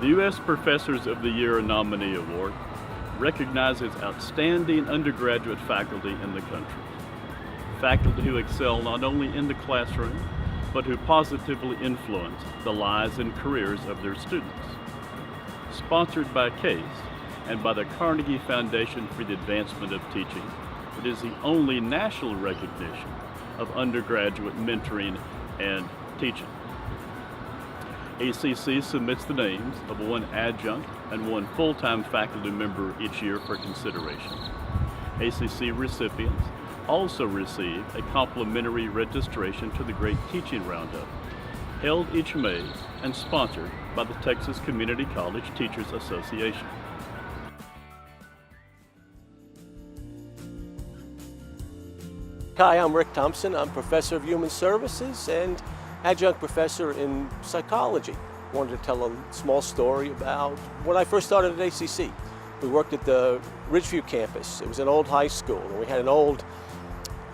The U.S. Professors of the Year Nominee Award recognizes outstanding undergraduate faculty in the country. Faculty who excel not only in the classroom, but who positively influence the lives and careers of their students. Sponsored by CASE and by the Carnegie Foundation for the Advancement of Teaching, it is the only national recognition of undergraduate mentoring and teaching. ACC submits the names of one adjunct and one full-time faculty member each year for consideration. ACC recipients also receive a complimentary registration to the Great Teaching Roundup, held each May and sponsored by the Texas Community College Teachers Association. Hi, I'm Rick Thompson. I'm Professor of Human Services and Adjunct Professor in Psychology. I wanted to tell a small story about when I first started at ACC. We worked at the Ridgeview campus. It was an old high school, and we had an old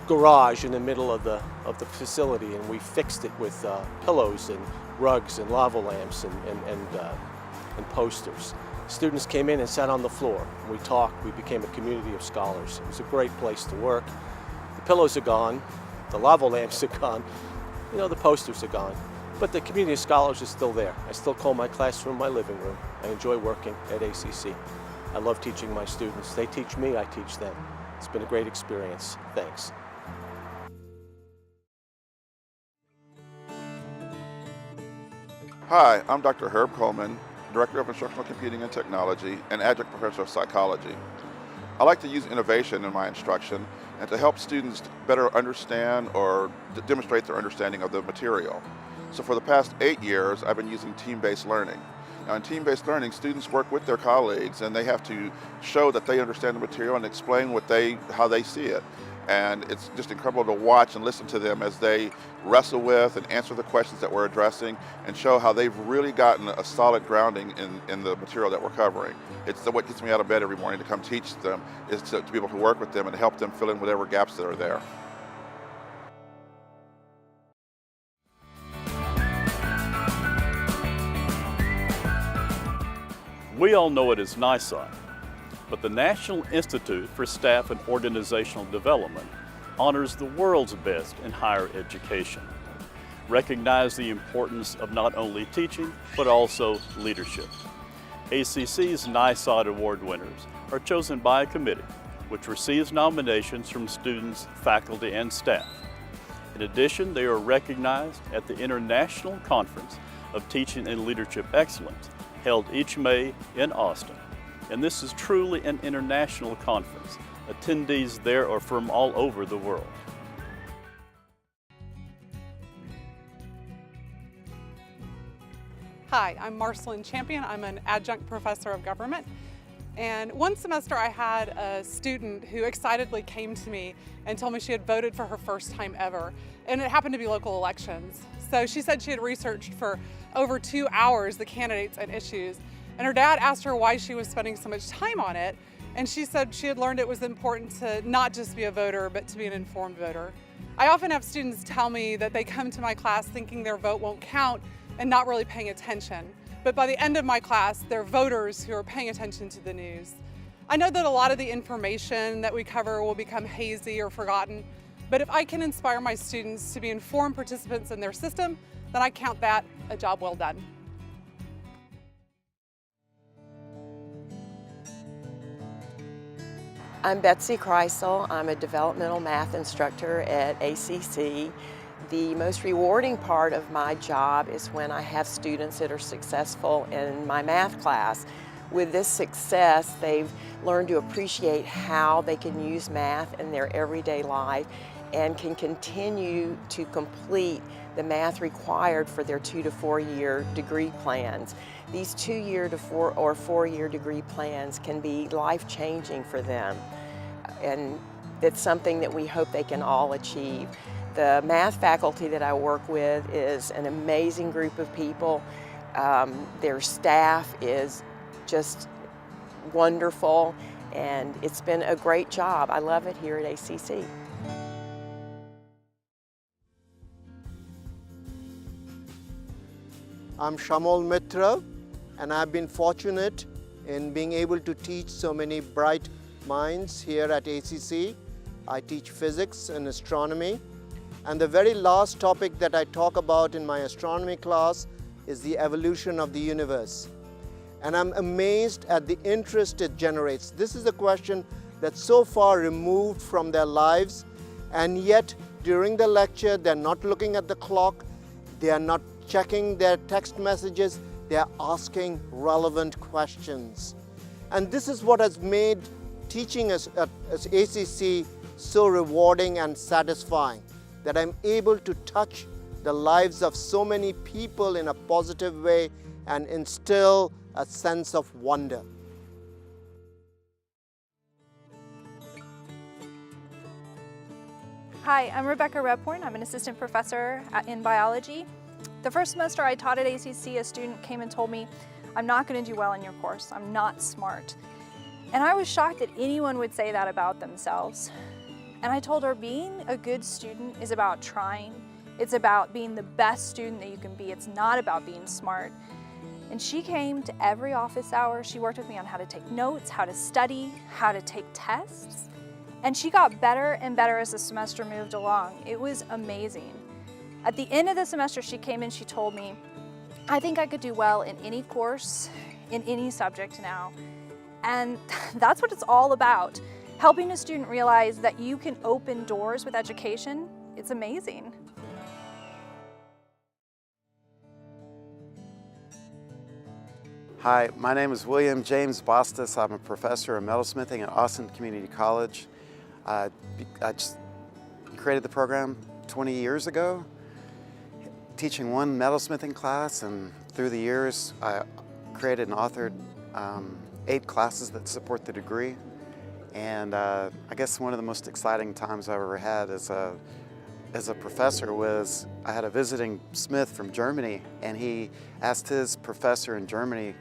garage in the middle of the facility, and we fixed it with pillows and rugs and lava lamps and posters. Students came in and sat on the floor. We talked. We became a community of scholars. It was a great place to work. The pillows are gone. The lava lamps are gone. You know, the posters are gone. But the community of scholars is still there. I still call my classroom my living room. I enjoy working at ACC. I love teaching my students. They teach me, I teach them. It's been a great experience. Thanks. Hi, I'm Dr. Herb Coleman, Director of Instructional Computing and Technology and Adjunct Professor of Psychology. I like to use innovation in my instruction and to help students better understand or demonstrate their understanding of the material. So for the past 8 years, I've been using team-based learning. Now in team-based learning, students work with their colleagues and they have to show that they understand the material and explain how they see it. And it's just incredible to watch and listen to them as they wrestle with and answer the questions that we're addressing and show how they've really gotten a solid grounding in the material that we're covering. It's what gets me out of bed every morning to come teach them, is to be able to work with them and help them fill in whatever gaps that are there. We all know it as NISOT, but the National Institute for Staff and Organizational Development honors the world's best in higher education. Recognize the importance of not only teaching, but also leadership. ACC's NISOT award winners are chosen by a committee, which receives nominations from students, faculty, and staff. In addition, they are recognized at the International Conference of Teaching and Leadership Excellence, held each May in Austin. And this is truly an international conference. Attendees there are from all over the world. Hi, I'm Marceline Champion. I'm an adjunct professor of government. And one semester I had a student who excitedly came to me and told me she had voted for her first time ever. And it happened to be local elections. So she said she had researched for over 2 hours the candidates and issues. And her dad asked her why she was spending so much time on it. And she said she had learned it was important to not just be a voter, but to be an informed voter. I often have students tell me that they come to my class thinking their vote won't count and not really paying attention. But by the end of my class, they're voters who are paying attention to the news. I know that a lot of the information that we cover will become hazy or forgotten, but if I can inspire my students to be informed participants in their system, then I count that a job well done. I'm Betsy Kreisel. I'm a developmental math instructor at ACC. The most rewarding part of my job is when I have students that are successful in my math class. With this success, they've learned to appreciate how they can use math in their everyday life and can continue to complete the math required for their 2 to 4 year degree plans. These 2-year to 4-year degree plans can be life-changing for them, and it's something that we hope they can all achieve. The math faculty that I work with is an amazing group of people. Their staff is just wonderful, and it's been a great job. I love it here at ACC. I'm Shamol Mitra. and I've been fortunate in being able to teach so many bright minds here at ACC. I teach physics and astronomy, and the very last topic that I talk about in my astronomy class is the evolution of the universe. And I'm amazed at the interest it generates. This is a question that's so far removed from their lives, and yet during the lecture they're not looking at the clock, they are not checking their text messages, they are asking relevant questions. And this is what has made teaching as ACC so rewarding and satisfying, that I'm able to touch the lives of so many people in a positive way and instill a sense of wonder. Hi, I'm Rebecca Redporn. I'm an assistant professor in biology. The first semester I taught at ACC, a student came and told me, "I'm not going to do well in your course. I'm not smart." And I was shocked that anyone would say that about themselves. And I told her, being a good student is about trying. It's about being the best student that you can be. It's not about being smart. And she came to every office hour. She worked with me on how to take notes, how to study, how to take tests. And she got better and better as the semester moved along. It was amazing. At the end of the semester, she came and she told me, "I think I could do well in any course, in any subject now." And that's what it's all about. Helping a student realize that you can open doors with education, it's amazing. Hi, my name is William James Bostis. I'm a professor of metalsmithing at Austin Community College. I just created the program 20 years ago, teaching one metalsmithing class, and through the years I created and authored 8 classes that support the degree. And I guess one of the most exciting times I've ever had as a professor was I had a visiting smith from Germany, and he asked his professor in Germany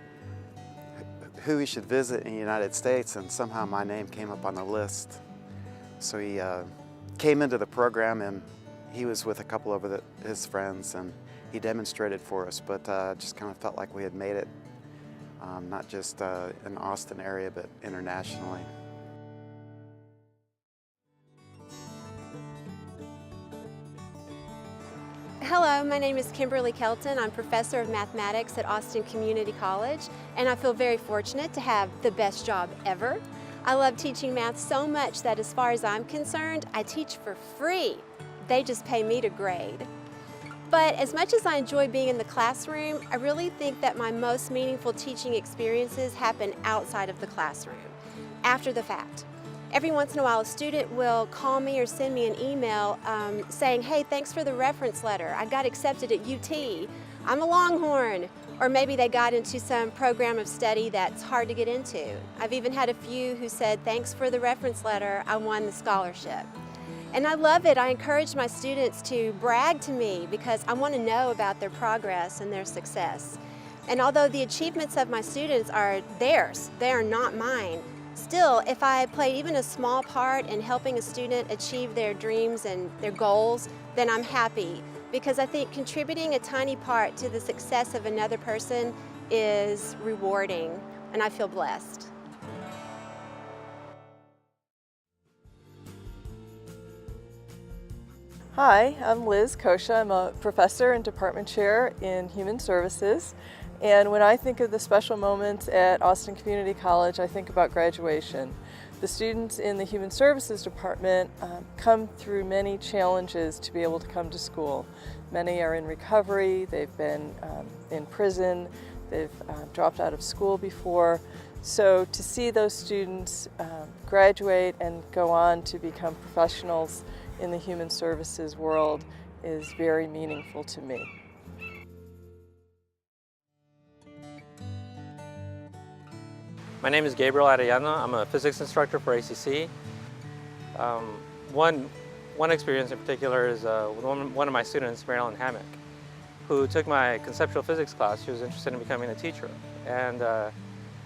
who he should visit in the United States, and somehow my name came up on the list. So he came into the program, and he was with a couple of his friends, and he demonstrated for us, but just kind of felt like we had made it, not just in the Austin area, but internationally. Hello, my name is Kimberly Kelton. I'm professor of mathematics at Austin Community College, and I feel very fortunate to have the best job ever. I love teaching math so much that as far as I'm concerned, I teach for free. They just pay me to grade. But as much as I enjoy being in the classroom, I really think that my most meaningful teaching experiences happen outside of the classroom, after the fact. Every once in a while, a student will call me or send me an email saying, "Hey, thanks for the reference letter. I got accepted at UT. I'm a Longhorn." Or maybe they got into some program of study that's hard to get into. I've even had a few who said, "Thanks for the reference letter. I won the scholarship." And I love it. I encourage my students to brag to me because I want to know about their progress and their success. And although the achievements of my students are theirs, they are not mine, still, if I played even a small part in helping a student achieve their dreams and their goals, then I'm happy, because I think contributing a tiny part to the success of another person is rewarding, and I feel blessed. Hi, I'm Liz Kosha. I'm a professor and department chair in Human Services. And when I think of the special moments at Austin Community College, I think about graduation. The students in the Human Services Department come through many challenges to be able to come to school. Many are in recovery, they've been in prison, they've dropped out of school before. So to see those students graduate and go on to become professionals in the human services world is very meaningful to me. My name is Gabriel Arellano. I'm a physics instructor for ACC. One experience in particular is with one of my students, Marilyn Hammock, who took my conceptual physics class. She was interested in becoming a teacher. And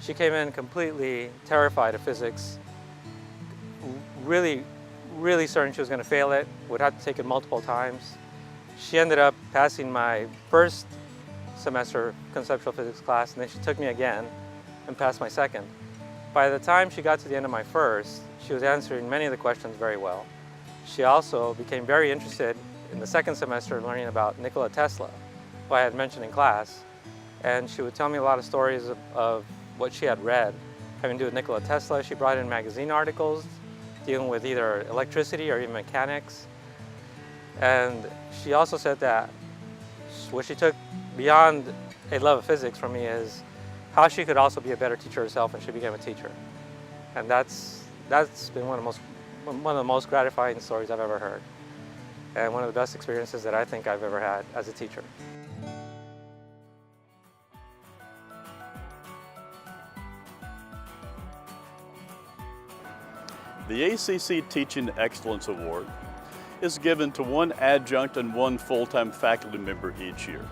she came in completely terrified of physics, really certain she was going to fail it, would have to take it multiple times. She ended up passing my first semester conceptual physics class, and then she took me again and passed my second. By the time she got to the end of my first, she was answering many of the questions very well. She also became very interested in the second semester in learning about Nikola Tesla, who I had mentioned in class, and she would tell me a lot of stories of what she had read having to do with Nikola Tesla. She brought in magazine articles dealing with either electricity or even mechanics. And she also said that what she took beyond a love of physics from me is how she could also be a better teacher herself when she became a teacher. And that's been one of the most gratifying stories I've ever heard, and one of the best experiences that I think I've ever had as a teacher. The ACC Teaching Excellence Award is given to one adjunct and one full-time faculty member each year.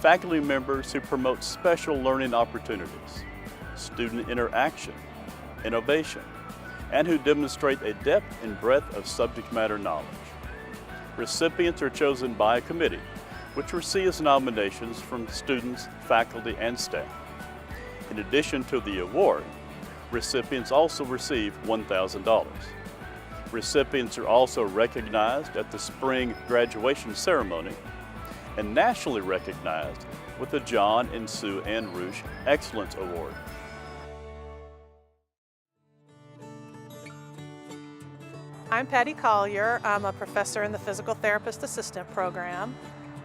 Faculty members who promote special learning opportunities, student interaction, innovation, and who demonstrate a depth and breadth of subject matter knowledge. Recipients are chosen by a committee, which receives nominations from students, faculty, and staff. In addition to the award, recipients also receive $1,000. Recipients are also recognized at the spring graduation ceremony and nationally recognized with the John and Sue Ann Rush Excellence Award. I'm Patty Collier. I'm a professor in the Physical Therapist Assistant Program.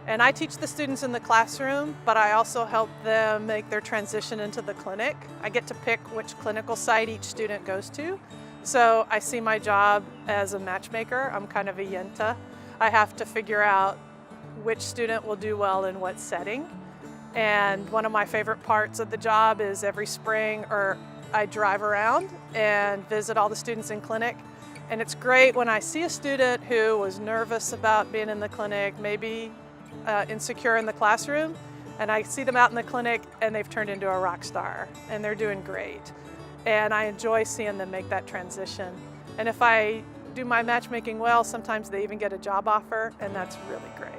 And I teach the students in the classroom, but I also help them make their transition into the clinic. I get to pick which clinical site each student goes to. So I see my job as a matchmaker. I'm kind of a yenta. I have to figure out which student will do well in what setting. And one of my favorite parts of the job is every spring I drive around and visit all the students in clinic. And it's great when I see a student who was nervous about being in the clinic, maybe insecure in the classroom, and I see them out in the clinic and they've turned into a rock star and they're doing great. And I enjoy seeing them make that transition. And if I do my matchmaking well, sometimes they even get a job offer, and that's really great.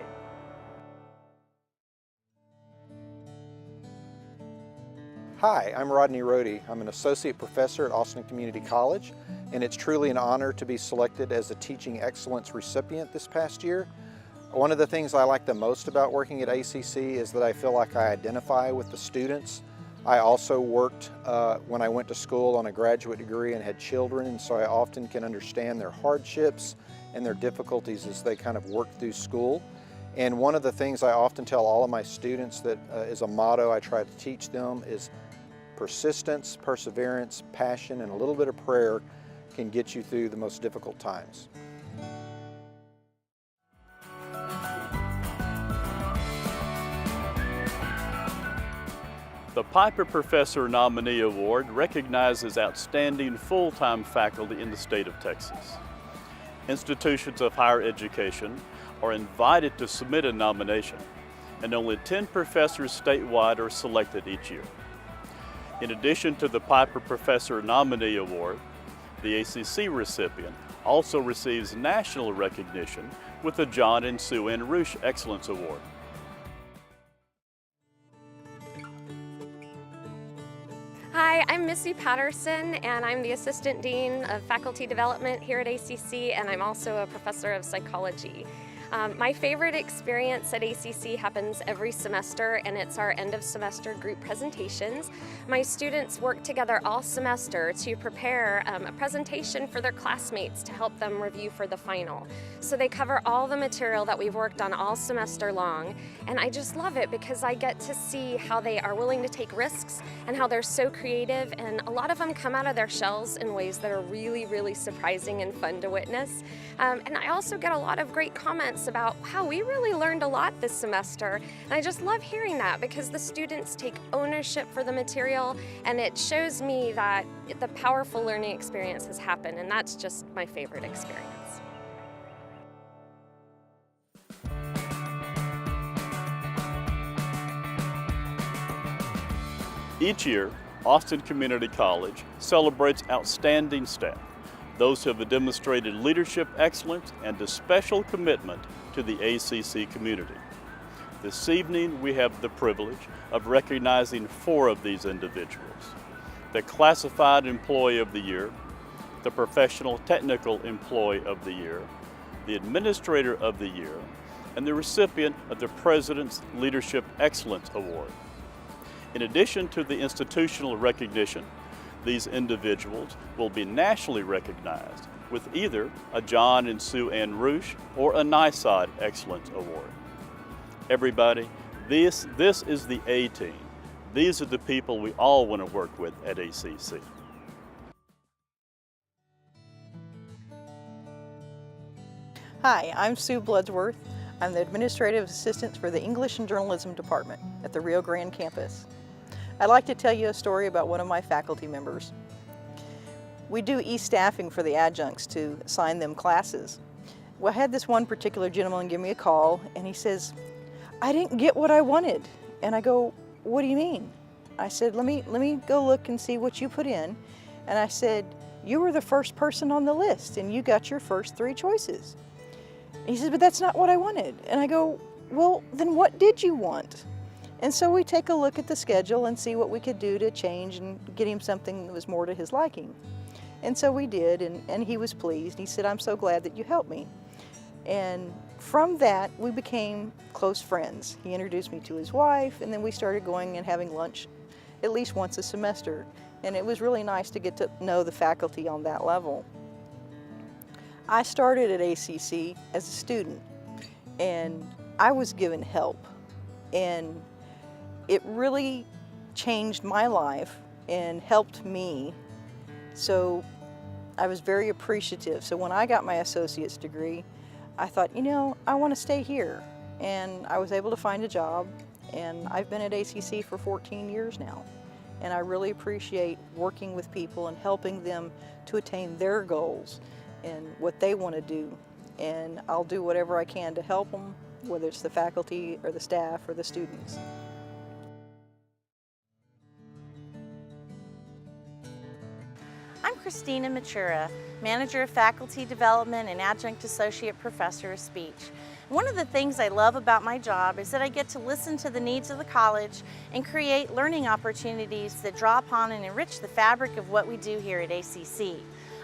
Hi, I'm Rodney Rohde. I'm an associate professor at Austin Community College, and it's truly an honor to be selected as a Teaching Excellence recipient this past year. One of the things I like the most about working at ACC is that I feel like I identify with the students. I also worked when I went to school on a graduate degree and had children, and so I often can understand their hardships and their difficulties as they kind of work through school. And one of the things I often tell all of my students that is a motto I try to teach them is persistence, perseverance, passion, and a little bit of prayer can get you through the most difficult times. The Piper Professor Nominee Award recognizes outstanding full-time faculty in the state of Texas. Institutions of higher education are invited to submit a nomination, and only 10 professors statewide are selected each year. In addition to the Piper Professor Nominee Award, the ACC recipient also receives national recognition with the John and Sue Ann Rush Excellence Award. Hi, I'm Missy Patterson, and I'm the Assistant Dean of Faculty Development here at ACC, and I'm also a professor of psychology. My favorite experience at ACC happens every semester, and it's our end of semester group presentations. My students work together all semester to prepare a presentation for their classmates to help them review for the final. So they cover all the material that we've worked on all semester long, and I just love it because I get to see how they are willing to take risks and how they're so creative, and a lot of them come out of their shells in ways that are really, really surprising and fun to witness. And I also get a lot of great comments about how we really learned a lot this semester, and I just love hearing that because the students take ownership for the material, and it shows me that the powerful learning experience has happened, and that's just my favorite experience. Each year, Austin Community College celebrates outstanding staff, those who have demonstrated leadership excellence and a special commitment to the ACC community. This evening, we have the privilege of recognizing 4 of these individuals: the Classified Employee of the Year, the Professional Technical Employee of the Year, the Administrator of the Year, and the recipient of the President's Leadership Excellence Award. In addition to the institutional recognition, these individuals will be nationally recognized with either a John and Sue Ann Roosh or a NYSOD Excellence Award. Everybody, this is the A-Team. These are the people we all want to work with at ACC. Hi, I'm Sue Bloodsworth. I'm the Administrative Assistant for the English and Journalism Department at the Rio Grande campus. I'd like to tell you a story about one of my faculty members. We do e-staffing for the adjuncts to assign them classes. Well, I had this one particular gentleman give me a call and he says, "I didn't get what I wanted." And I go, "What do you mean?" I said, let me go look and see what you put in. And I said, "You were the first person on the list and you got your first 3 choices." And he says, "But that's not what I wanted." And I go, "Well, then what did you want?" And so we take a look at the schedule and see what we could do to change and get him something that was more to his liking. And so we did, and he was pleased. He said, "I'm so glad that you helped me." And from that, we became close friends. He introduced me to his wife, and then we started going and having lunch at least once a semester. And it was really nice to get to know the faculty on that level. I started at ACC as a student, and I was given help. And it really changed my life and helped me. So I was very appreciative. So when I got my associate's degree, I thought, you know, I want to stay here. And I was able to find a job, and I've been at ACC for 14 years now. And I really appreciate working with people and helping them to attain their goals and what they want to do. And I'll do whatever I can to help them, whether it's the faculty or the staff or the students. I'm Christina Matura, Manager of Faculty Development and Adjunct Associate Professor of Speech. One of the things I love about my job is that I get to listen to the needs of the college and create learning opportunities that draw upon and enrich the fabric of what we do here at ACC.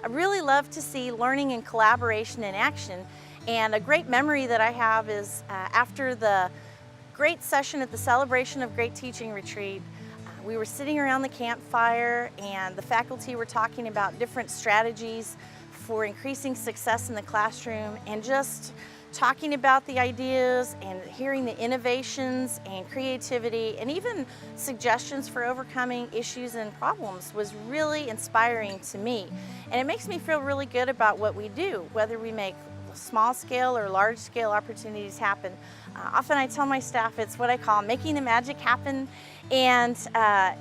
I really love to see learning and collaboration in action, and a great memory that I have is after the great session at the Celebration of Great Teaching Retreat, we were sitting around the campfire and the faculty were talking about different strategies for increasing success in the classroom, and just talking about the ideas and hearing the innovations and creativity and even suggestions for overcoming issues and problems was really inspiring to me. And it makes me feel really good about what we do, whether we make small scale or large scale opportunities happen. Often I tell my staff it's what I call making the magic happen. And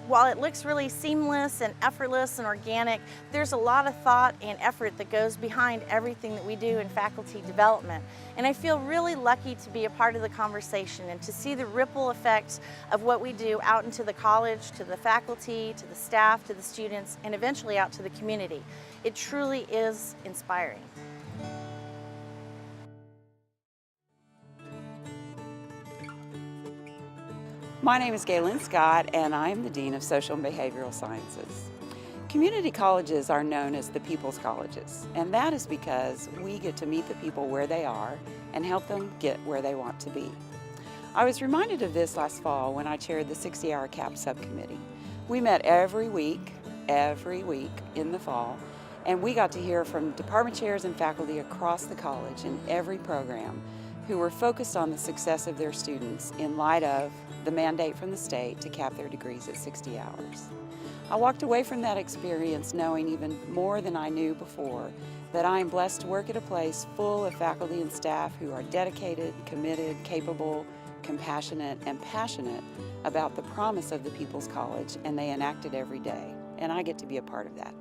while it looks really seamless and effortless and organic, there's a lot of thought and effort that goes behind everything that we do in faculty development. And I feel really lucky to be a part of the conversation and to see the ripple effects of what we do out into the college, to the faculty, to the staff, to the students, and eventually out to the community. It truly is inspiring. My name is Galen Scott, and I am the Dean of Social and Behavioral Sciences. Community colleges are known as the people's colleges, and that is because we get to meet the people where they are and help them get where they want to be. I was reminded of this last fall when I chaired the 60-hour CAP subcommittee. We met every week in the fall, and we got to hear from department chairs and faculty across the college in every program who were focused on the success of their students in light of the mandate from the state to cap their degrees at 60 hours. I walked away from that experience knowing even more than I knew before that I am blessed to work at a place full of faculty and staff who are dedicated, committed, capable, compassionate, and passionate about the promise of the People's College, and they enact it every day. And I get to be a part of that.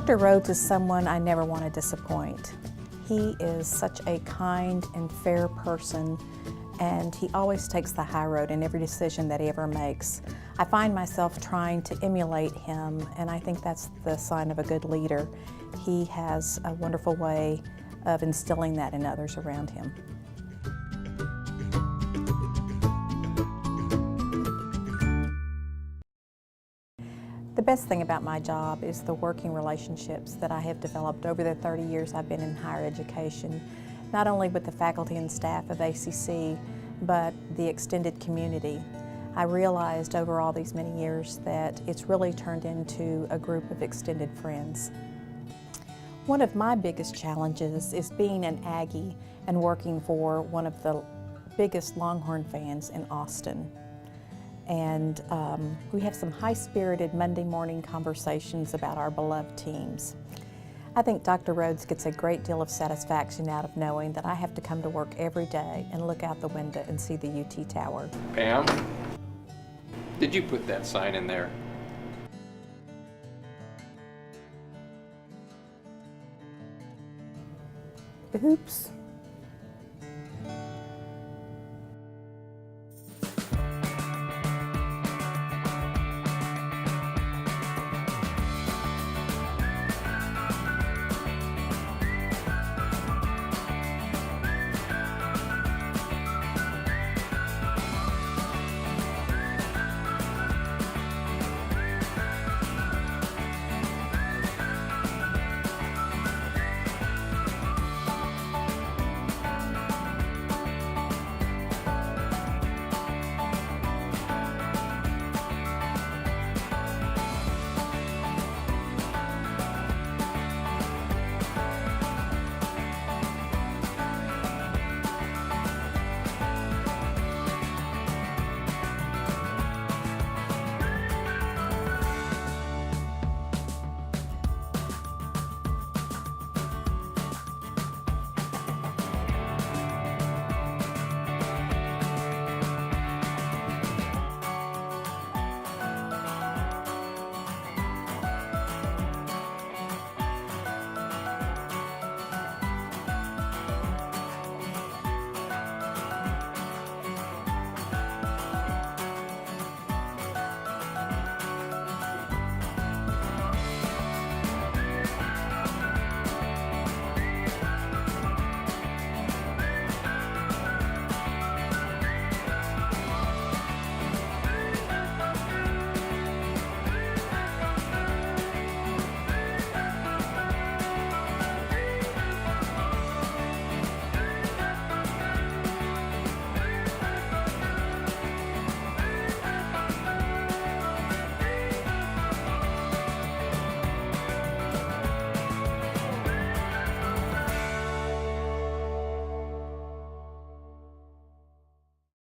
Dr. Rhodes is someone I never want to disappoint. He is such a kind and fair person, and he always takes the high road in every decision that he ever makes. I find myself trying to emulate him, and I think that's the sign of a good leader. He has a wonderful way of instilling that in others around him. The best thing about my job is the working relationships that I have developed over the 30 years I've been in higher education, not only with the faculty and staff of ACC, but the extended community. I realized over all these many years that it's really turned into a group of extended friends. One of my biggest challenges is being an Aggie and working for one of the biggest Longhorn fans in Austin. And we have some high-spirited Monday morning conversations about our beloved teams. I think Dr. Rhodes gets a great deal of satisfaction out of knowing that I have to come to work every day and look out the window and see the UT Tower. Pam, did you put that sign in there? Oops.